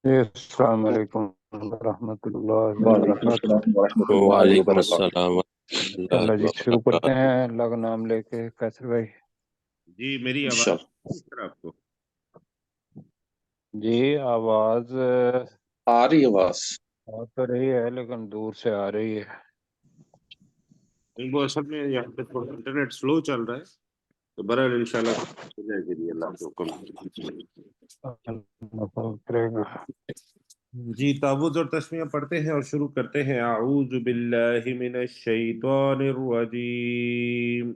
السلام علیکم ورحمۃ اللہ وعلیکم وبرکاتہ۔ السلام ورحمۃ اللہ وعلیکم وبرکاتہ۔ السلام ورحمۃ اللہ اللہ جی شروع کرتے وبرکاتہ۔ ہیں اللہ کا نام لے کے۔ کیسر بھائی جی میری آواز انشاءاللہ کس طرح آپ کو؟ جی آواز آ رہی آواز؟ آ تو رہی ہے لیکن دور سے آ رہی ہے۔ ان کو اصل میں یہاں پہ تھوڑا انٹرنیٹ سلو چل رہا ہے، تو برحال انشاءاللہ ہو جائے گی جی، اللہ کے حکم اللہ فضل کرے گا۔ جی تعوذ اور تسمیہ پڑھتے ہیں اور شروع کرتے ہیں۔ اعوذ باللہ من الشیطان الرجیم،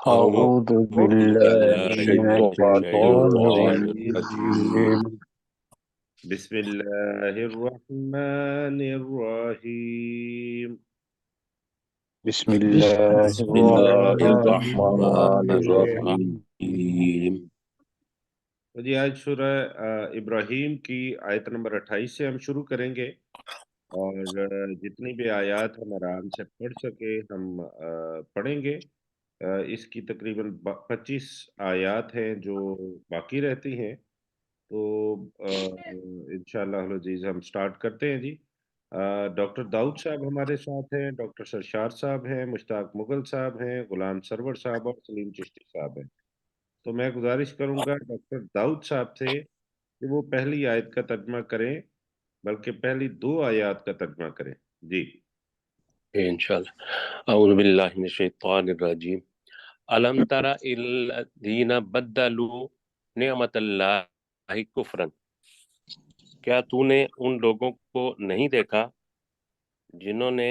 اعوذ باللہ من الشیطان الرجیم، بسم اللہ الرحمن الرحیم، بسم اللہ بسم اللہ الرحمن الرحمن الرحیم۔ الرحیم۔ جی آج سورہ ابراہیم کی آیت نمبر 28 سے ہم شروع کریں گے، اور جتنی بھی آیات ہم آرام سے پڑھ سکے ہم پڑھیں گے۔ اس کی تقریباً 25 آیات ہیں جو باقی رہتی ہیں، تو انشاءاللہ العزیز ہم سٹارٹ کرتے ہیں جی۔ ڈاکٹر داؤد صاحب ہمارے ساتھ ہیں، ڈاکٹر سرشار صاحب ہیں، مشتاق مغل صاحب ہیں، غلام سرور صاحب اور سلیم چشتی صاحب ہیں۔ تو میں گزارش کروں گا ڈاکٹر داؤد صاحب سے کہ وہ پہلی آیت کا ترجمہ کریں، بلکہ پہلی 2 آیات کا ترجمہ کریں جی۔ انشاءاللہ اعوذ باللہ من الشیطان الرجیم۔ الم تر الذین بدلوا نعمت اللہ کفرا، کیا تو نے ان لوگوں کو نہیں دیکھا جنہوں نے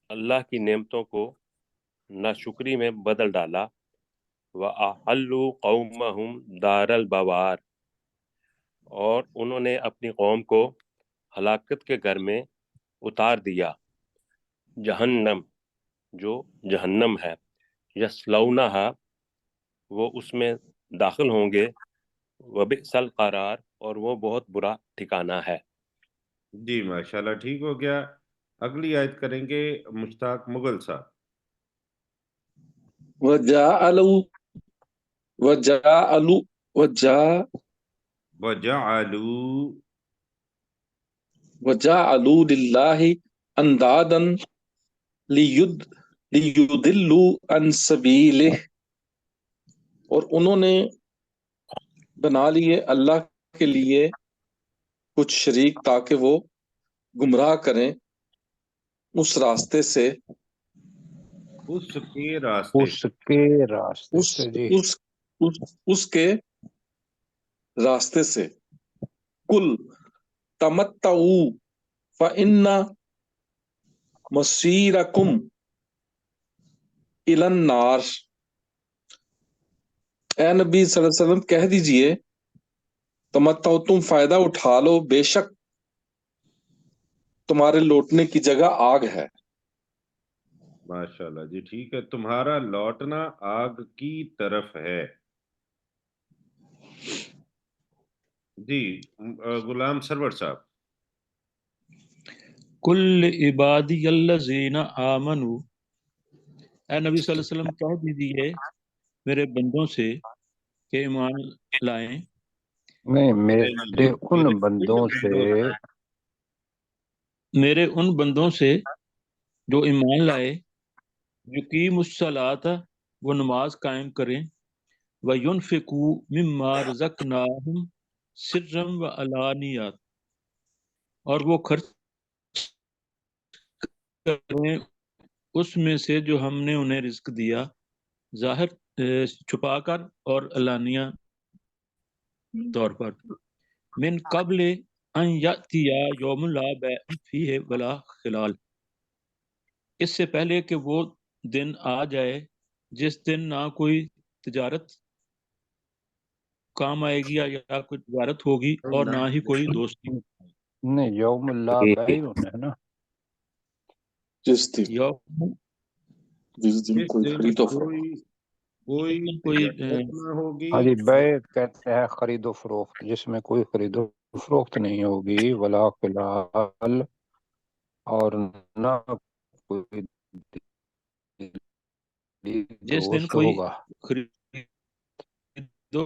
اللہ کی نعمتوں کو ناشکری میں بدل ڈالا۔ وَأَحَلُّوا قَوْمَهُمْ دَارَ الْبَوَارِ، اور انہوں نے اپنی قوم کو ہلاکت کے گھر میں اتار دیا۔ جہنم، جو جہنم ہے، یصلونہا، وہ اس میں داخل ہوں گے، وبئس القرار، اور وہ بہت برا ٹھکانہ ہے۔ جی ماشاءاللہ ٹھیک ہو گیا۔ اگلی آیت کریں گے مشتاق مغل صاحب۔ وجعلوا وجعلوا وجع- وَجَعَلُوا، وجعلوا للہ اندادا لیضلوا عن سبیلہ، اور انہوں نے بنا لیے اللہ کے لیے کچھ شریک تاکہ وہ گمراہ کریں اس راستے سے، اس کے راستے اس کے راستے اس سے جی۔ اس اس کے راستے سے۔ کل تمتعوا فإن مصیرکم الی النار، اے نبی صلی اللہ علیہ وسلم کہہ دیجئے تمتعو، تم فائدہ اٹھا لو، بے شک تمہارے لوٹنے کی جگہ آگ ہے۔ ماشاءاللہ جی ٹھیک ہے، تمہارا لوٹنا آگ کی طرف ہے جی۔ غلام سرور صاحب۔ کل عبادی الذین آمنوا، اے نبی صلی اللہ علیہ وسلم کہہ دیجیے میرے بندوں سے کہ ایمان لائیں۔ نہیں، میرے ان بندوں سے، میرے ان بندوں سے جو ایمان لائے، یقیم الصلاۃ، وہ نماز قائم کریں، وینفقوا مما رزقناہم سرا وعلانیہ، اور وہ خرچ کریں اس میں سے جو ہم نے انہیں رزق دیا، ظاہر چھپا کر اور علانیہ طور پر۔ من قبل ان یأتی یوم لا بیع فیہ ولا خلال، اس سے پہلے کہ وہ دن آ جائے جس دن نہ کوئی تجارت کام آئے گی یا کوئی تجارت ہوگی اور نہ ہی کوئی دوستی۔ نہیں یوم اللہ بیع ہے نا۔ جس دن یوم جس دن جس کوئی دن خرید و کوئی دن کوئی تجارت نہ ہوگی، ہاں جی، بیع کہتے ہیں خرید و فروخت، جس میں کوئی خرید و فروخت نہیں ہوگی، ولا خلال، اور نہ کوئی جس دن دوست کوئی ہوگا۔ خرید و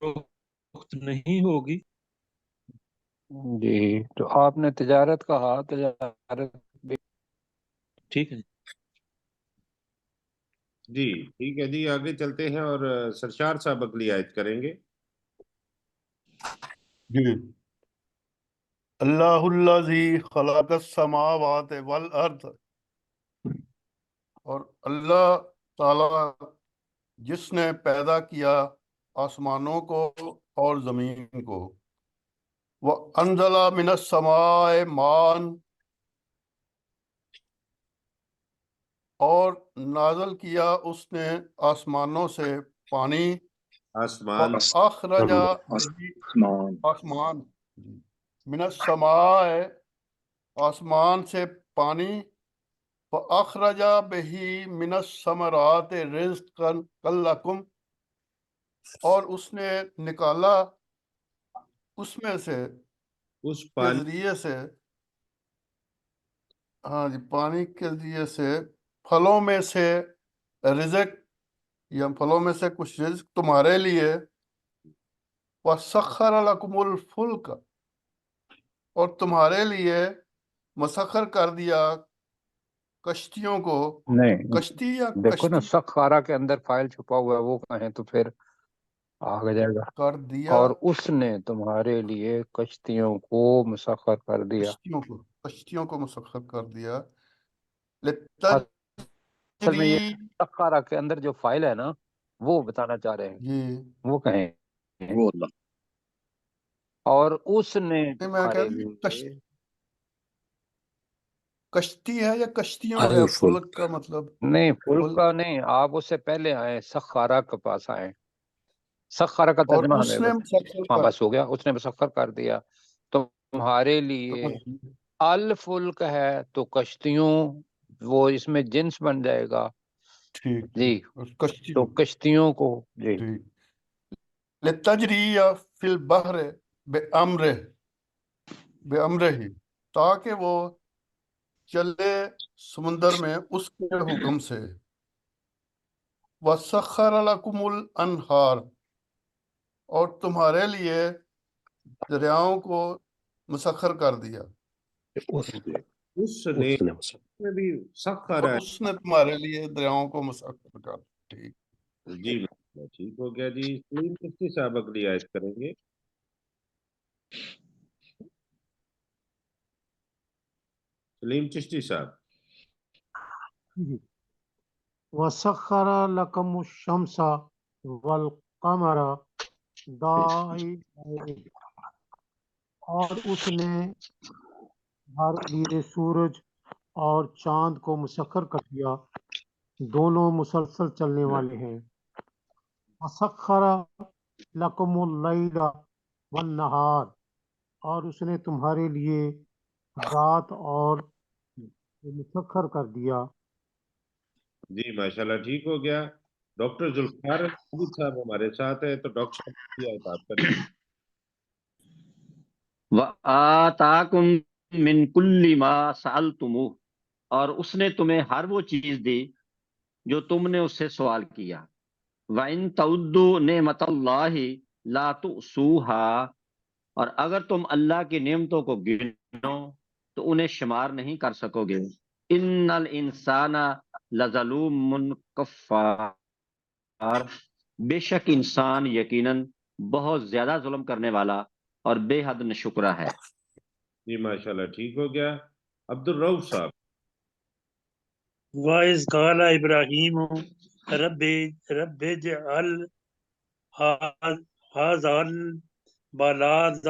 فروخت نہیں ہوگی. جی تو آپ نے تجارت کہا، تجارت بھی ٹھیک ہے. جی ٹھیک ہے جی، آگے چلتے ہیں اور سرشار صاحب اگلی آیت کریں گے. جی. اللہ الذی خلق السماوات والارض، اور اللہ تعالی جس نے پیدا کیا آسمانوں کو اور زمین کو. وَأَنزَلَ مِنَ السَّمَاءِ مَاءً، اور نازل کیا اس نے آسمانوں سے پانی. آسمان وَأَخْرَجَ آسمان من السماء، آسمان سے پانی. فَأَخْرَجَ بِهِ مِنَ الثَّمَرَاتِ رِزْقًا لَكُمْ، اور اس نے نکالا اس میں سے اس کے پانی ذریعے سے، ہاں جی، پانی کے ذریعے سے پھلوں میں سے رزق، یا پھلوں میں سے کچھ رزق تمہارے لیے. وَسَخَّرَ لَكُمُ الْفُلْكَ، اور تمہارے لیے مسخر کر دیا کشتیوں کو. نہیں، کشتی یا دیکھو نا کشتی سخارا کے اندر فائل چھپا ہوا ہے، وہ کہیں تو پھر آگے جائے گا. کر دیا، اور اس نے تمہارے لیے کشتیوں کو مسخر کر دیا. کشتیوں کو مسخر کر دیا. اصل میں یہ لتجری، سخارا کے اندر جو فائل ہے نا وہ بتانا چاہ رہے ہیں، یہ وہ کہیں اور اس نے میں تمہارے کہتا ہوں لیے کشتی ہے یا کشتیوں ہے. فلک کا مطلب نہیں، فلک کا فلک. نہیں، آپ اس سے پہلے آئے سخارا کے پاس آئے. سخارا کا اور ترجمہ اس ہمیں نے بس، مسخر ہاں کر بس ہو گیا، اس نے مسخر کر دیا تمہارے لیے. الفلک ہے تو کشتیوں، وہ اس میں جنس بن جائے گا. ٹھیک جی اور تو کشتیوں. کشتیوں کو، جی ٹھیک. لتجری یا فی البحر بے ہی، تاکہ وہ چلے سمندر میں اس کے حکم سے. وَسَخَّرَ لَكُمُ الْأَنْهَارَ، اور تمہارے لیے دریاؤں کو مسخر کر دیا. اس نے میں بھی سخر اور ہے. اس نے تمہارے لیے دریاؤں کو مسخر کر دیا. ٹھیک. جی ٹھیک ہو گیا جی. سلیم چشتی صاحب اگلی آیت کریں گے. سلیم چشتی صاحب. وسخر لكم الشمس والقمر دائبین، اور اس نے تمہارے لیے سورج اور چاند کو مسخر کر دیا، دونوں مسلسل چلنے والے ہیں. وسخر لكم اللیل والنہار، اور اس نے تمہارے لیے رات اور مسخر کر دیا. جی ماشاءاللہ ٹھیک ہو گیا. ڈاکٹر ذوالفقار عابد صاحب ہمارے ساتھ ہے، تو ڈاکٹر صاحب کی آیت آپ کریں. وَآتَاكُم مِّن كُلِّ مَا سَأَلْتُمُوهُ، اور اس نے تمہیں ہر وہ چیز دی جو تم نے اس سے سوال کیا. وَإِن تَعُدُّوا نِعْمَتَ اللَّهِ لَا تُحْصُوهَا، اور اگر تم اللہ کی نعمتوں کو گنو تو انہیں شمار نہیں کر سکو گے. ان الانسان لظلوم کفار، بے شک انسان یقیناً بہت زیادہ ظلم کرنے والا اور بے حد نشکرہ ہے. جی ماشاءاللہ ٹھیک ہو گیا. عبد الرؤف صاحب. وَإِذْ قَالَ إِبْرَاهِيمُ رَبِّ اجْعَلْ هَٰذَا الْبَلَدَ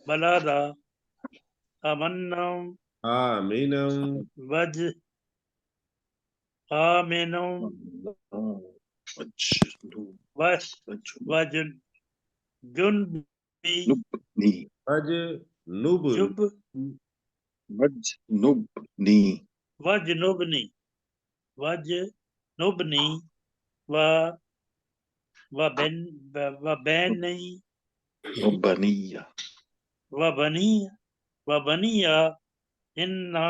بَلَدًا آمِنًا واجنبني وبني إنا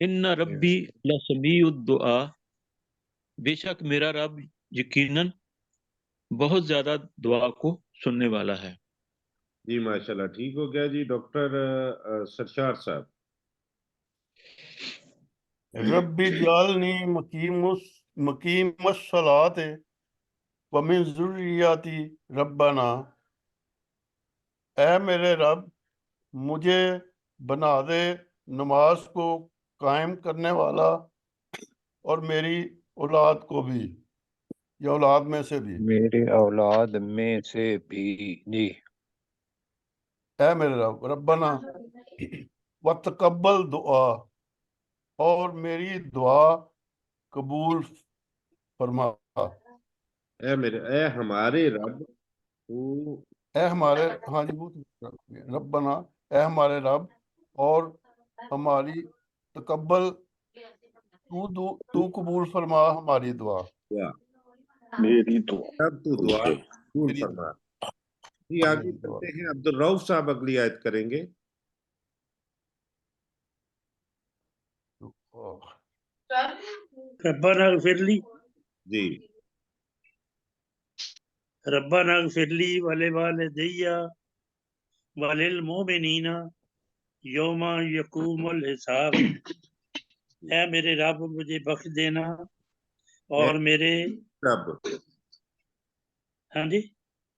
ان ربی لسمیع الدعا، بے شک میرا رب یقیناً بہت زیادہ دعا کو سننے والا ہے۔ جی ماشاءاللہ، ٹھیک ہو گیا جی۔ ڈاکٹر سرشار صاحب۔ ربی جعلنی مقیم الصلاۃ ومن ذریاتی ربنا، اے میرے رب مجھے بنا دے نماز کو قائم کرنے والا اور میری اولاد کو بھی، یا اولاد میں سے بھی۔ میری اولاد میں سے بھی جی۔ اے میرے رب ربنا وتقبل دعا، اور میری دعا قبول فرما۔ اے ہمارے رب تو اے ہمارے، ہاں جی وہ ربنا، اے ہمارے رب اور ہماری تقبل، تو قبول فرما ہماری دعا۔ دعا، میری دعا رب تو دعا جی قبول میری فرما۔ جی دعا، آگے میری دعا۔ چلتے ہیں، عبدالرؤف صاحب اگلی آیت کریں گے۔ ربنا اغفر لی جی ربنا اغفر لی ولوالدی وللمؤمنین یوم یقوم الحساب، اے میرے رب مجھے بخش دینا اے اور میرے، رب، ہاں جی،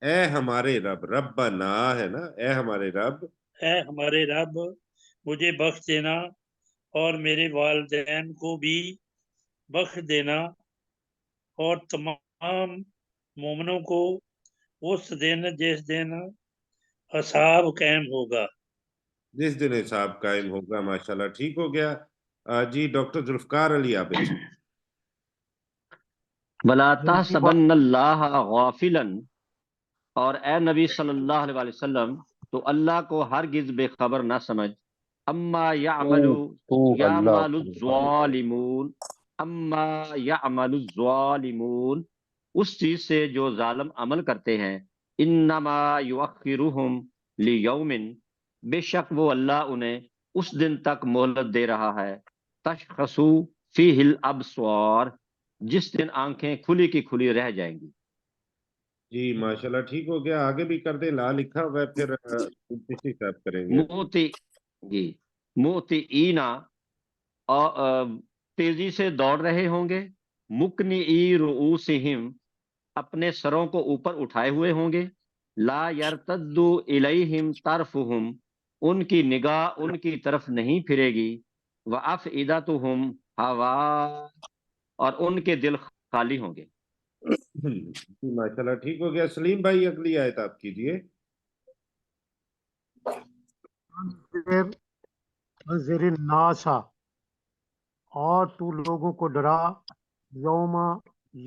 اے ہمارے رب، ربنا ہے نا، اے ہمارے رب، اے ہمارے رب مجھے بخش دینا اور میرے والدین کو بھی بخش دینا، اور تمام مومنوں کو اس دن جس دن حساب قائم ہوگا۔ جس دن حساب قائم ہوگا۔ ماشاءاللہ ٹھیک ہو گیا۔ جی ڈاکٹر ذوالفقار علی عابد صاحب۔ ولا جلدی بات تحسبن اللہ غافلا، اور اے نبی صلی اللہ علیہ وآلہ وسلم تو اللہ کو ہرگز بے خبر نہ سمجھ، اما یعمل تو اللہ یعمل کو الظالمون، اما یعمل الظالمون، اس چیز سے جو ظالم عمل کرتے ہیں، انما یؤخرہم لیوم، بے شک وہ اللہ انہیں اس دن تک مہلت دے رہا ہے، تشخص فیہ الابصار، جس دن آنکھیں کھلی کی کھلی رہ جائیں گی۔ جی ماشاءاللہ ٹھیک ہو گیا۔ آگے بھی کر دیں، لا لکھا ہوا ہے، پھر کسی صاحب کریں گے۔ موتی جی موتی اینا، تیزی سے دوڑ رہے ہوں گے، مکنی رؤوسہم، اپنے سروں کو اوپر اٹھائے ہوئے ہوں گے، لا یرتد الیہم طرفہم، ان کی نگاہ ان کی طرف نہیں پھرے گی، وافئدتہم ہوا، اور ان کے دل خالی ہوں گے۔ جی ماشاءاللہ ٹھیک ہو گیا۔ سلیم بھائی اگلی آیت آپ کیجئے۔ انذر الناس، اور تو لوگوں کو ڈرا، یوم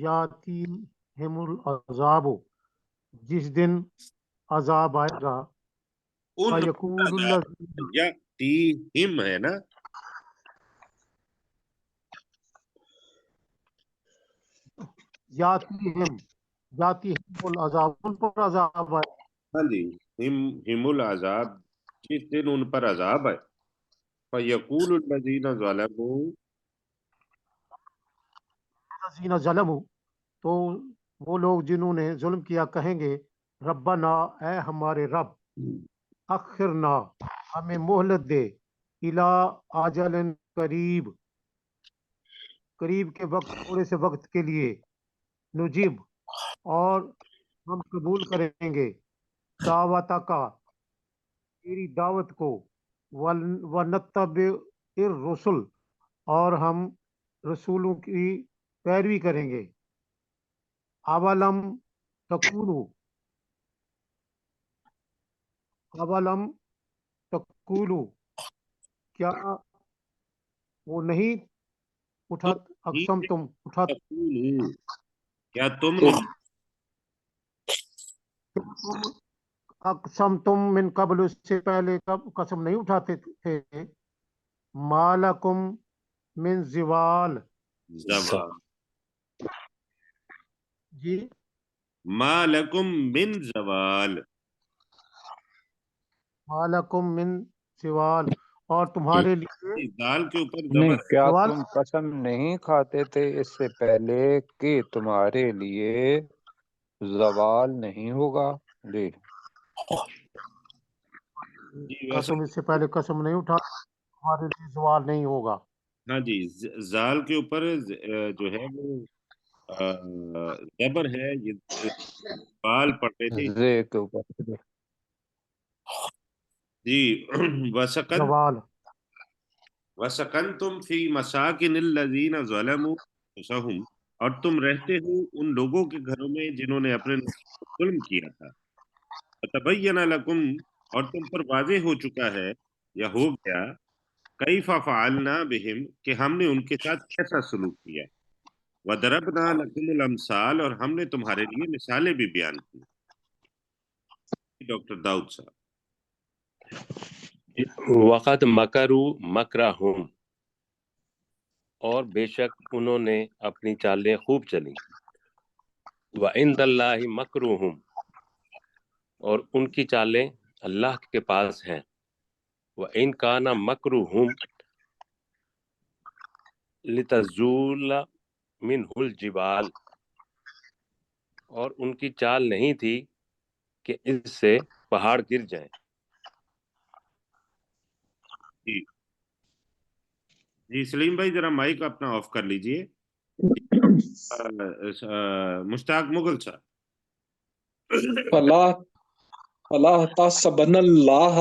یاتیہم العذاب، جس دن عذاب آئے گا، ان فیقول الذین یاتیہم ہے نا، یاتیہم العذاب، ان پر عذاب آئے ہاں جی، ہم العذاب، جس دن ان پر عذاب ہے، فیقول الذین ظلموا، الذین ظلموا، تو وہ لوگ جنہوں نے ظلم کیا کہیں گے، ربنا، اے ہمارے رب، اخرنا، ہمیں مہلت دے، الی اجل قریب، قریب کے وقت، تھوڑے سے وقت کے لیے، نجیب، اور ہم قبول کریں گے، دعوت کا، تیری دعوت کو، ونتبع الرسل، اور ہم رسولوں کی پیروی کریں گے، اولم تقولوا، کیا وہ نہیں اقسم تم اٹھاتے، کیا تم اقسم تم من قبل، اس سے پہلے قسم نہیں اٹھاتے تھے، مالکم من زوال، زوال، جی، ما لکم من زوال، مالکم من زوال، اور تمہارے لیے دال کے اوپر نہیں، زبر ہے. کیا زوال تم قسم نہیں کھاتے تھے اس سے پہلے کہ تمہارے لیے زوال نہیں ہوگا؟ جی جی کیا ویسا تم اس سے پہلے قسم نہیں اٹھا تمہارے لیے زوال نہیں ہوگا؟ ہاں جی زال کے اوپر جو ہے وہ زبر ہے. یہ بال پڑھتے تھے. زے کے اوپر جی وسکن زوال وسکنتم فی مساکن الذین ظلموا انفسہم، اور تم رہتے ہو ان لوگوں کے گھروں میں جنہوں نے اپنے نفس پر ظلم کیا تھا. فتبین لکم، اور تم پر واضح ہو چکا ہے یا ہو گیا، کیف فعلنا بہم، کہ ہم نے ان کے ساتھ کیسا سلوک کیا. وضربنا لکم الامثال، اور ہم نے تمہارے لیے مثالیں بھی بیان کی. ڈاکٹر داؤد صاحب. وقت مکروا مکرہم، اور بے شک انہوں نے اپنی چالیں خوب چلیں. وعند اللہ مکرہم، اور ان کی چالیں اللہ کے پاس ہیں. وَإِن كَانَ مَكْرُهُمْ لِتَزُولَ مِنْهُ الْجِبَالُ، اور ان کی چال نہیں تھی کہ اس سے پہاڑ گر جائیں. جی جی سلیم بھائی ذرا مائک اپنا آف کر لیجئے. مشتاق مغل صاحب. فلا فلا تحسبن اللہ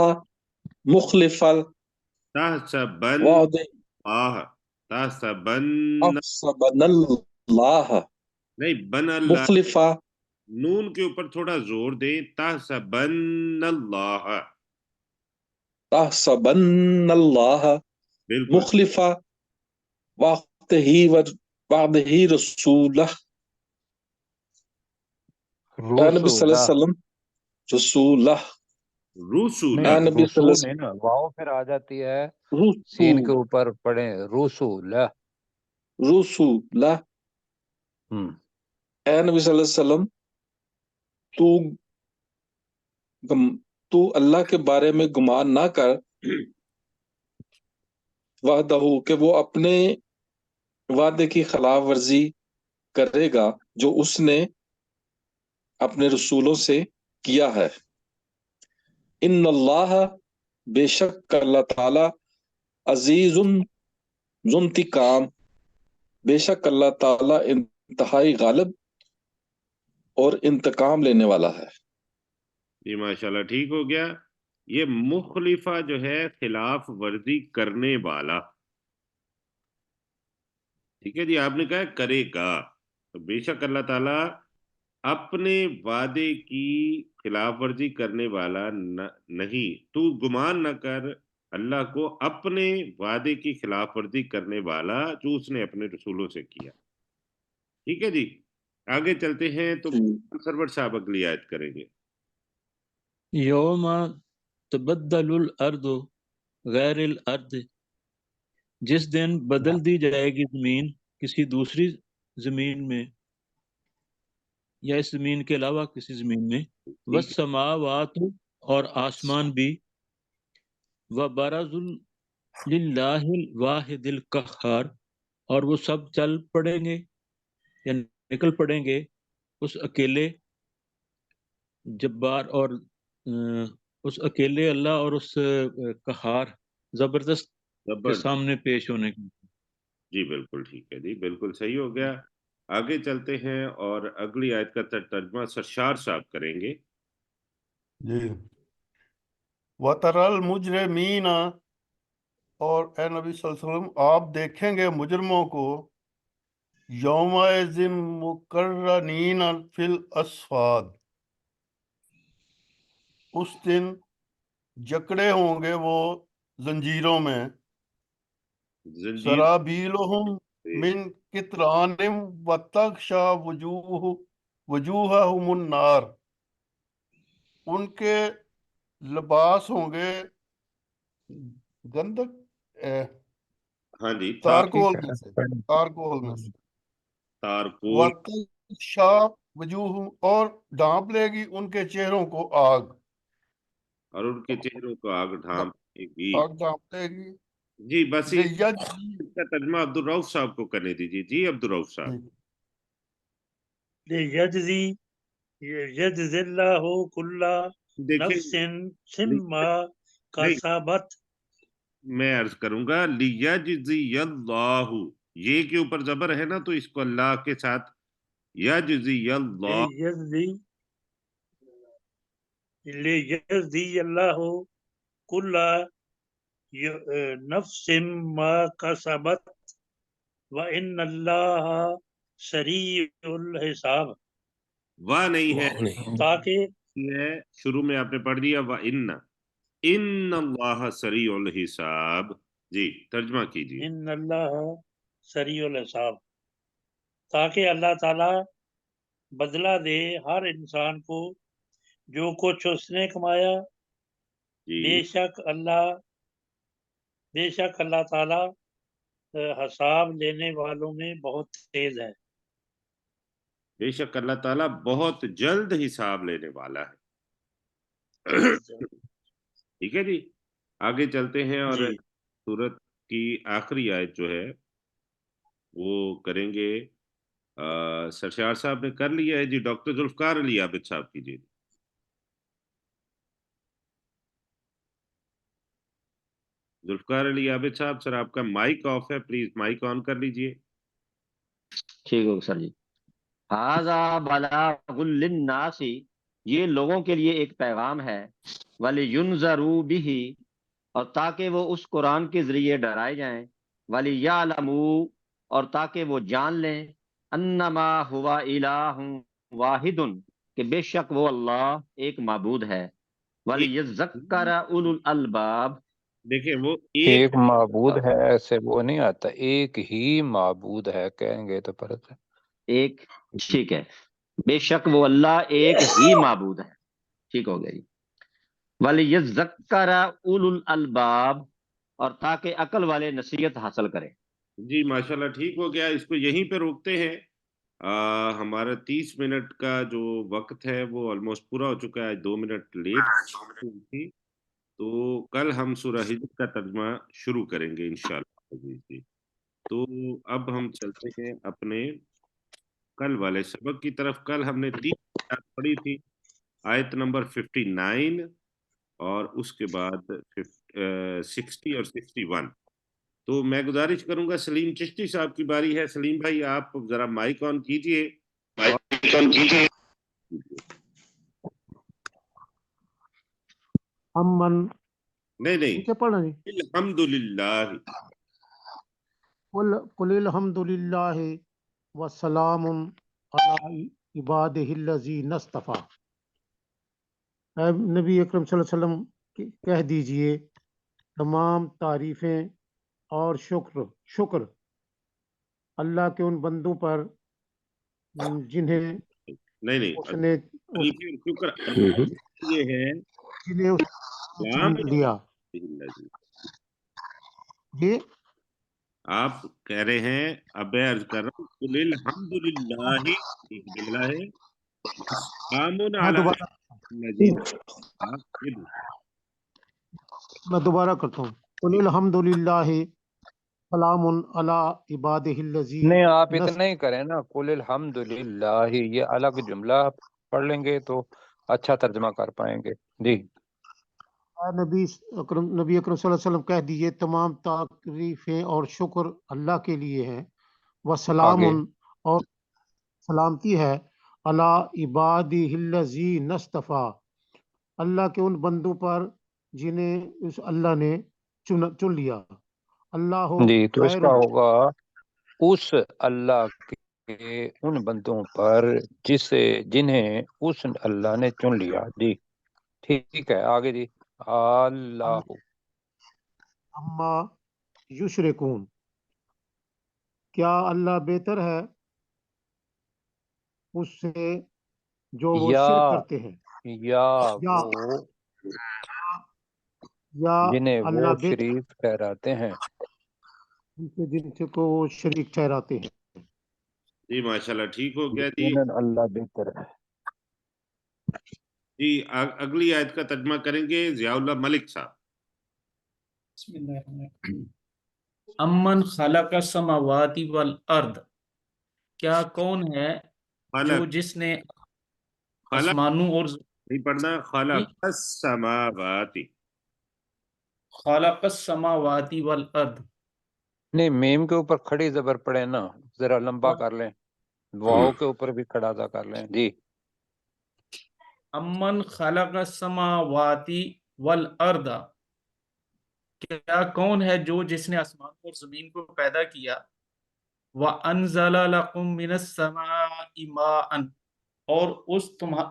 مخلف تحسبن الوعد، اللہ، تحسبن تحسبن اللہ نہیں بن اللہ، مخلف، نون کے اوپر تھوڑا زور دیں. تحسبن اللہ، تحسبن اللہ بالکل. مخلف وعدہ رسولہ، اے نبی صلی اللہ رسولہ، علیہ وسلم، رسولہ، رسول، اے نہیں نبی صلی رسو اللہ نہیں نا، واؤ پھر آ جاتی ہے علیہ سین کے وسلم، اوپر پڑھیں رسولہ. رسولہ، اے نبی صلی اللہ علیہ وسلم، تو اللہ کے بارے میں گمان نہ کر، وعدہ کہ وہ اپنے وعدے کی خلاف ورزی کرے گا جو اس نے اپنے رسولوں سے کیا ہے. ان اللہ، بے شک اللہ تعالی، عزیز ذو انتقام، بے شک اللہ تعالی انتہائی غالب اور انتقام لینے والا ہے. جی ماشاءاللہ ٹھیک ہو گیا. یہ مخلفہ جو ہے خلاف ورزی کرنے والا، ٹھیک ہے جی. آپ نے کہا کرے گا، تو بے شک اللہ تعالیٰ اپنے وعدے کی خلاف ورزی کرنے والا نہیں. تو گمان نہ کر اللہ کو اپنے وعدے کی خلاف ورزی کرنے والا جو اس نے اپنے رسولوں سے کیا. ٹھیک ہے جی. آگے چلتے ہیں تو سرور صاحب اگلی آیت کریں گے. یوم تبدل الارض غیر الارض، جس دن بدل دی جائے گی زمین کسی دوسری زمین میں، یا اس زمین کے علاوہ کسی زمین میں. والسماوات، اور آسمان بھی. وبرزوا للہ الواحد القہار، اور وہ سب چل پڑیں گے یا نکل پڑیں گے اس اکیلے جبار اور اس اکیلے اللہ اور اس قہار زبردست کے سامنے پیش ہونے کی. جی بالکل ٹھیک ہے جی، بالکل صحیح ہو گیا. آگے چلتے ہیں اور اگلی آیت کا ترجمہ سرشار صاحب کریں گے. جی وَتَرَى الْمُجْرِمِينَ، اور اے نبی صلی اللہ علیہ وسلم آپ دیکھیں گے مجرموں کو، یومئذ مقرنین فی الاسفاد، اس دن جکڑے ہوں گے وہ زنجیروں میں. زنجیر سرابیلہم من قطران وتغشی وجوہہم النار، ان کے لباس ہوں گے گندک ہاں جی تارکول میں سے، تارکول میں سے. تارکول، وتغشی وجوہہم، اور ڈھانپ لے گی ان کے چہروں کو آگ. اور ان کے چہروں کو آگ ڈھانپ ایک ہی دامتے گی جی بس یہ لیجزی اس کا ترجمہ عبدالرؤف صاحب کو کرنے دیجیے. جی عبدالرؤف صاحب. لیجزی یجزی اللہ کل دیکھیں نفس ما نہیں کسبت. میں عرض کروں گا لیجزی اللہ، یہ کے اوپر زبر ہے نا تو اس کو اللہ کے ساتھ یجزی اللہ. لیجزی اللہ کل نفس ما کسبت وان اللہ سریع الحساب. واہ نہیں ہے تاکہ یہ شروع میں آپ نے پڑھ دیا ان اللہ سریع الحساب. جی ترجمہ کیجیے. ان اللہ سریع الحساب، تاکہ اللہ تعالی بدلہ دے ہر انسان کو جو کچھ اس نے کمایا. جی بے شک اللہ تعالی حساب لینے والوں میں بہت تیز ہے. بے شک اللہ تعالیٰ بہت جلد حساب لینے والا ہے. ٹھیک ہے جی، آگے چلتے ہیں اور جی سورت کی آخری آیت جو ہے وہ کریں گے. سرشار صاحب نے کر لیا ہے جی. ڈاکٹر ذوالفقار علی عابد صاحب کیجیے. ذوالفقار علی عابد صاحب سر آپ کا مائک آف ہے، پلیز مائک آن کر لیجیے. ٹھیک ہے سر جی. ھذا بلاغ للناس، یہ لوگوں کے لیے ایک پیغام ہے. وَلِيُنذَرُوا بِهِ، اور تاکہ وہ اس قرآن کے ذریعے ڈرائے جائیں. وَلِيَعْلَمُوا، اور تاکہ وہ جان لیں. انما ہوا الہ واحد، کہ بے شک وہ اللہ ایک معبود ہے. وَلِيَذَّكَّرَ اولو الالباب، دیکھیں وہ ایک معبود ہے ایسے وہ نہیں آتا، ایک ہی معبود ہے کہیں گے تو پرت ہے. ایک ٹھیک ہے، بے شک وہ اللہ ایک ہی معبود ہے. ٹھیک ہو گیا جی. وَلِيَذَّكَّرَ اولو الالباب، اور تاکہ عقل والے نصیحت حاصل کریں. جی ماشاءاللہ ٹھیک ہو گیا. اس کو یہیں پہ روکتے ہیں. ہمارا 30 منٹ کا جو وقت ہے وہ آلموسٹ پورا ہو چکا ہے. 2 منٹ لیٹ تھی، تو کل ہم سورہ ہجر کا ترجمہ شروع کریں گے انشاءاللہ. جی تو اب ہم چلتے ہیں اپنے کل والے سبق کی طرف. کل ہم نے 3 آیات پڑھی تھی، آیت نمبر 59 اور اس کے بعد 60 اور 61. تو میں گزارش کروں گا، سلیم چشتی صاحب کی باری ہے. سلیم بھائی آپ ذرا مائک آن کیجئے. امن نہیں نیچے پڑھنا جی. الحمدللہ. قل الحمد للہ وسلام علی عبادہ الذین اصطفیٰ. اے نبی اکرم صلی اللہ علیہ وسلم کہہ دیجئے تمام تعریفیں اور شکر اللہ کے ان بندوں پر جنہیں نہیں اس نے شکر یہ ہے جنہیں اس نے چن لیا. یہ آپ کہہ رہے ہیں، اب میں عرض کر رہا ہوں قل الحمدللہ ایک جملہ ہے، وسلام میں علی دوبارہ کرتا ہوں. قل الحمد للہ سلام علی عبادہ الذین. نہیں آپ اتنا ہی کریں نا، قل الحمدللہ، یہ الگ جملہ پڑھ لیں گے تو اچھا ترجمہ کر پائیں گے. جی نبی اکرم صلی اللہ علیہ وسلم کہہ دیجئے تمام تعریفیں اور شکر اللہ کے لیے ہیں. وسلام، آگے اور سلامتی ہے، علی عبادہ الذین اصطفیٰ، اللہ کے ان بندوں پر جنہیں اس اللہ نے چن لیا. اللہ جی تو اس خیر کا ہوگا اس اللہ کے ان بندوں پر جنہیں اس اللہ نے چن لیا. جی ٹھیک ہے آگے جی. اللہ اما یشرکون، کیا اللہ بہتر ہے اس سے جو وہ شرک کرتے ہیں. یا وہ یا جنہیں اللہ وہ بہتر شریف ٹھہراتے ہیں. جن سے کو وہ شریک ٹھہراتے ہیں. جی ماشاءاللہ ٹھیک ہو گیا جی. یقیناً اللہ بہتر ہے. جی اگلی آیت کا ترجمہ کریں گے ضیاء اللہ ملک صاحب. بسم اللہ الرحمن الرحیم۔ امن خلق السماوات والارض، کیا کون ہے جو خلق جس نے خلق آسمانوں اور نہیں پڑھنا، خلق السماوات. خلق السماوات والارض، نہیں، میم کے اوپر کھڑی زبر پڑے نا، ذرا لمبا کر لیں، واؤ کے اوپر بھی کھڑا تھا کر لیں جی۔ امن خلق السماوات والارض، کیا کون ہے جو جس نے آسمان اور زمین کو پیدا کیا، وَأَنزَلَ لَكُم مِّنَ السَّمَاءِ مَاءً، اور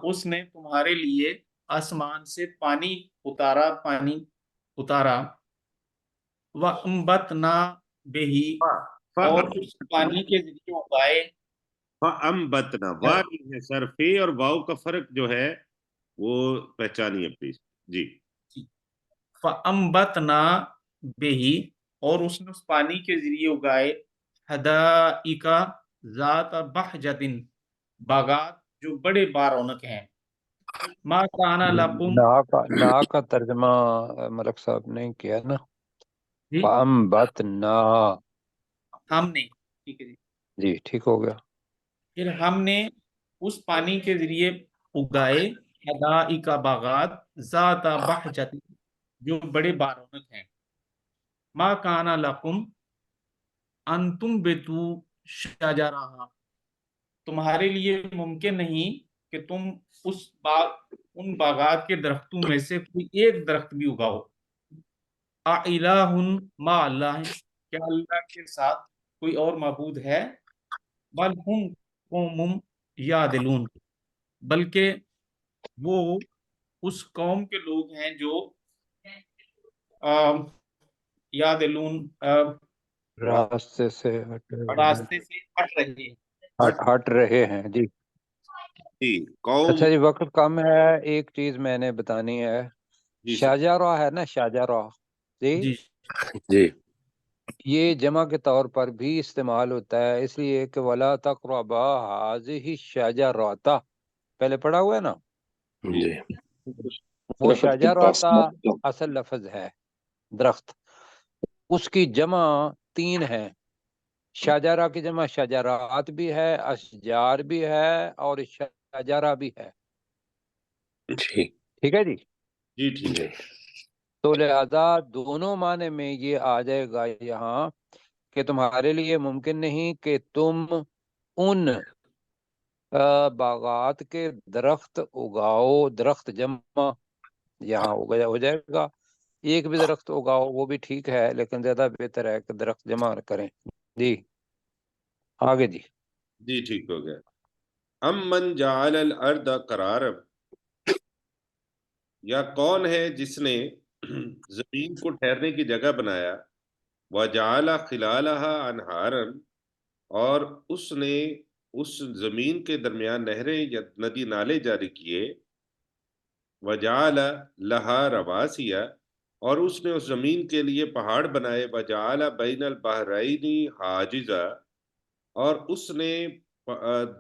اس نے تمہارے لیے آسمان سے پانی اتارا، وَأَنبَتْنَا بِهِ، اور اس پانی کے ذریعے اگائے، فَأَنبَتْنَا، وا نہیں ہے سر، فے اور واؤ کا فرق جو ہے وہ پہچانیے پلیز جی۔ فَأَنبَتْنَا بِهِ، اور اس نے اس پانی کے ذریعے اگائے، حدائق ذات بہجۃ، باغات جو بڑے بارونق ہیں، ما کان لکم، نا کا ترجمہ ملک صاحب نے کیا نا، جی فَأَنبَتْنَا، ہم نے، ٹھیک ہے جی، جی ٹھیک ہو گیا۔ پھر ہم نے اس پانی کے ذریعے اگائے حدائق باغات ذات بہجۃ، جو بڑے بارونق ہیں، ما کان لکم ان تنبتوا شجرہا، تمہارے لیے ممکن نہیں کہ تم ان باغات کے درختوں میں سے کوئی ایک درخت بھی اگاؤ، اِلٰہٌ مع اللہ، کیا اللہ کے ساتھ کوئی اور معبود ہے، بل ہم قوم یعدلون، بلکہ وہ اس قوم کے لوگ ہیں جو یعدلون راستے سے راستے سے ہٹ رہے ہیں۔ ہٹ رہے ہیں جی۔ جی قوم، اچھا جی، وقت کم ہے، ایک چیز میں نے بتانی ہے، جی سر، شاجرہ ہے نا، شاجرہ جی، جی جی یہ جمع کے طور پر بھی استعمال ہوتا ہے، اس لیے کہ وَلَا تَقْرَبَا هَٰذِهِ الشَّجَرَةَ پہلے پڑھا ہوا ہے نا، جی جی وہ درخت کے پاس شاجرہ مت جاؤ۔ اصل لفظ ہے درخت، اس کی جمع 3 ہے، شاجرہ کی جمع شجرات بھی ہے، اشجار بھی ہے، اور شجرہ بھی ہے، جی ٹھیک ہے جی۔ جی ٹھیک جی ہے، تو لہذا دونوں معنی میں یہ آ جائے گا یہاں کہ تمہارے لیے ممکن نہیں کہ تم ان باغات کے درخت اگاؤ، درخت جمع یہاں ہو جائے گا، ایک بھی درخت اگاؤ وہ بھی ٹھیک ہے، لیکن زیادہ بہتر ہے کہ درخت جمع کریں جی۔ آگے جی۔ جی ٹھیک ہو گیا۔ امن جعل الارض قرارا، یا کون ہے جس نے زمین کو ٹھہرنے کی جگہ بنایا، وجعل خلالها انہارا، اور اس نے اس زمین کے درمیان نہریں یا ندی نالے جاری کیے، وجعل لها رواسیا، اور اس نے اس زمین کے لیے پہاڑ بنائے، وجعل بین البحرین حاجزا، اور اس نے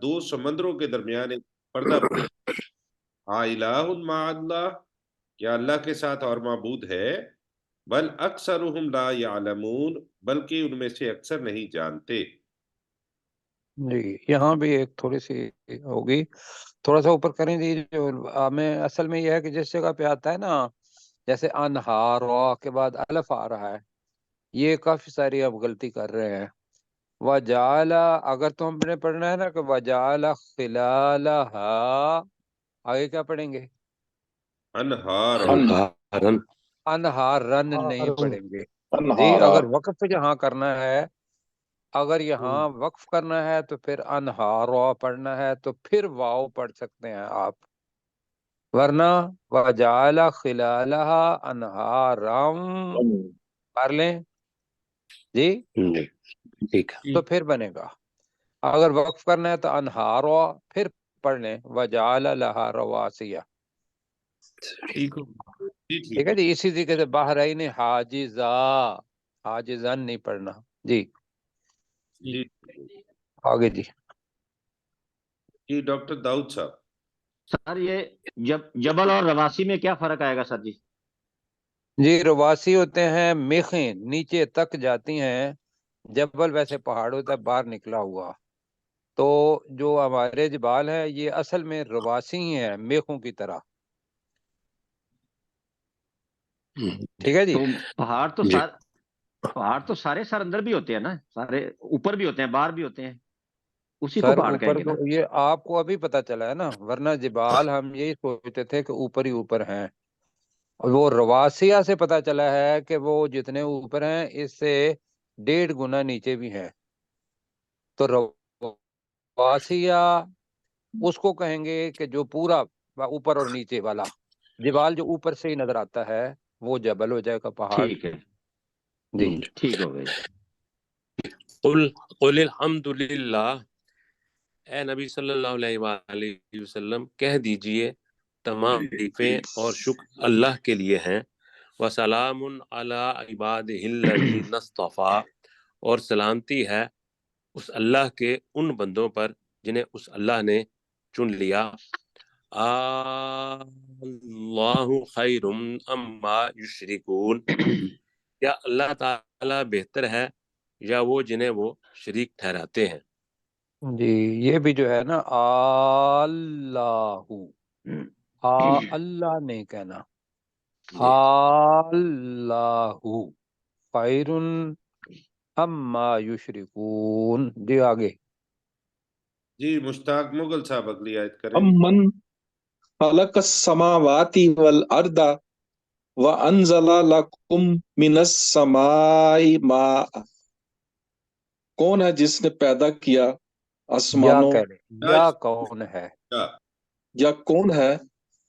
2 سمندروں کے درمیان ایک پردہ بنایا، الہ مع اللہ، کیا اللہ کے ساتھ اور معبود ہے، بل اکثرهم لا یعلمون، بلکہ ان میں سے اکثر نہیں جانتے۔ جی یہاں بھی ایک تھوڑی سی ہوگی، تھوڑا سا اوپر کریں جی، جو ہمیں اصل میں یہ ہے کہ جس جگہ پہ آتا ہے نا، جیسے انہار کے بعد الف آ رہا ہے، یہ کافی ساری اب غلطی کر رہے ہیں۔ وجعل، اگر تو ہم نے پڑھنا ہے نا کہ وجعل خلالها، آگے کیا پڑھیں گے؟ انہار، انہارن، انہارن نہیں ہارن پڑھیں گے جی۔ انہارا، اگر وقف جہاں کرنا ہے، اگر یہاں وقف کرنا ہے تو پھر انہارا پڑھنا ہے، تو پھر واو پڑھ سکتے ہیں آپ، ورنہ وجعل خلالها انہارا پڑھ لیں جی، جی ٹھیک ہے، تو پھر بنے گا۔ اگر وقف کرنا ہے تو انہارا پھر پڑھ لیں وجعل لها رواسیا، ٹھیک ہو، جی ٹھیک ٹھیک ہے ہے، جی۔ اسی طریقے سے بحرین حاجزا، حاجزن نہیں پڑھنا جی۔ جی آگے جی۔ جی ڈاکٹر داؤد صاحب، سر یہ جبل اور رواسی میں کیا فرق آئے گا سر جی؟ جی رواسی ہوتے ہیں میخیں نیچے تک جاتی ہیں، جبل ویسے پہاڑ ہوتا ہے باہر نکلا ہوا، تو جو ہمارے جبال ہے یہ اصل میں رواسی ہی ہیں میخوں کی طرح، ٹھیک ہے جی۔ تو پہاڑ تو سارے سر اندر بھی ہوتے ہیں نا، سارے اوپر بھی ہوتے ہیں باہر بھی ہوتے ہیں، اسی کو سر پہاڑ اوپر کہیں گے نا۔ تو یہ آپ کو ابھی پتہ چلا ہے نا، ورنہ جبال ہم یہی سوچتے تھے کہ اوپر ہی اوپر ہیں، اور وہ رواسیہ سے پتہ چلا ہے کہ وہ جتنے اوپر ہیں اس سے 1.5 گنا نیچے بھی ہیں، تو رواسیہ اس کو کہیں گے کہ جو پورا اوپر اور نیچے والا جبال جو اوپر سے ہی نظر آتا ہے وہ جبل ہو جائے گا پہاڑ، ٹھیک ہے جی۔ ٹھیک ہو گئی۔ قل الحمد للہ، اے نبی صلی اللہ علیہ وآلہ وسلم کہہ دیجئے تمام تعریفیں اور شکر اللہ کے لیے ہیں، وسلام علی عبادہ الذین اصطفیٰ، اور سلامتی ہے اس اللہ کے ان بندوں پر جنہیں اس اللہ نے چن لیا، اللہ خیر اما یشرکون، کیا اللہ تعالی بہتر ہے یا وہ جنہیں وہ شریک ٹھہراتے ہیں۔ جی یہ بھی جو ہے نا اللہ اللہ نہیں کہنا، اللہ خیر اما یشرکون، جی آگے۔ جی مشتاق مغل صاحب اگلی آیت کریں۔ امن خلق السماوات والارض وانزل لکم من السماء ماء، کون ہے جس نے پیدا کیا یا آسمانوں، کہہ لیں یا کون ہے، یا کون ہے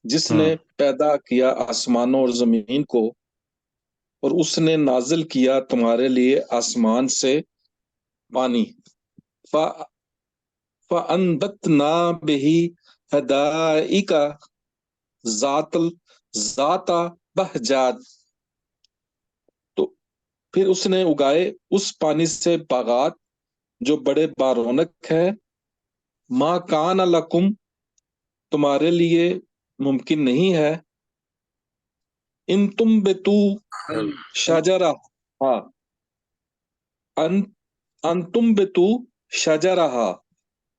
جس نے پیدا کیا آسمانوں اور زمین کو، اور اس نے نازل کیا تمہارے لیے آسمان سے پانی، فَأَنبَتْنَا بِهِ حَدَائِقَ ذَاتَ بَہْجَاتٍ، تو پھر اس نے اگائے اس پانی سے باغات جو بڑے بارونق ہے، ما کان لکم، تمہارے لیے ممکن نہیں ہے، ان تم بتو شجرہ، ہاں ان تم بتو شجرہ،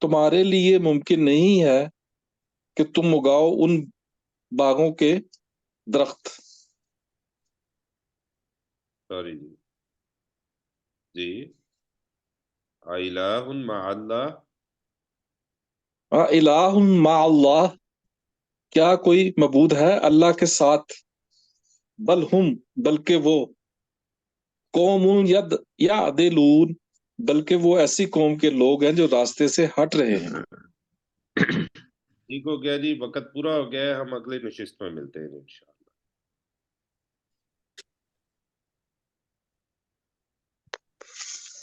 تمہارے لیے ممکن نہیں ہے کہ تم اگاؤ ان باغوں کے درخت۔ سوری جی الہ مع اللہ، الہ مع اللہ، کیا کوئی معبود ہے اللہ کے ساتھ، بل ہم، بلکہ وہ، قوم یعدلون، بلکہ وہ ایسی قوم کے لوگ ہیں جو راستے سے ہٹ رہے ہیں۔ ٹھیک ہو گیا جی، وقت پورا ہو گیا ہے، ہم اگلے نشست میں ملتے ہیں انشاءاللہ۔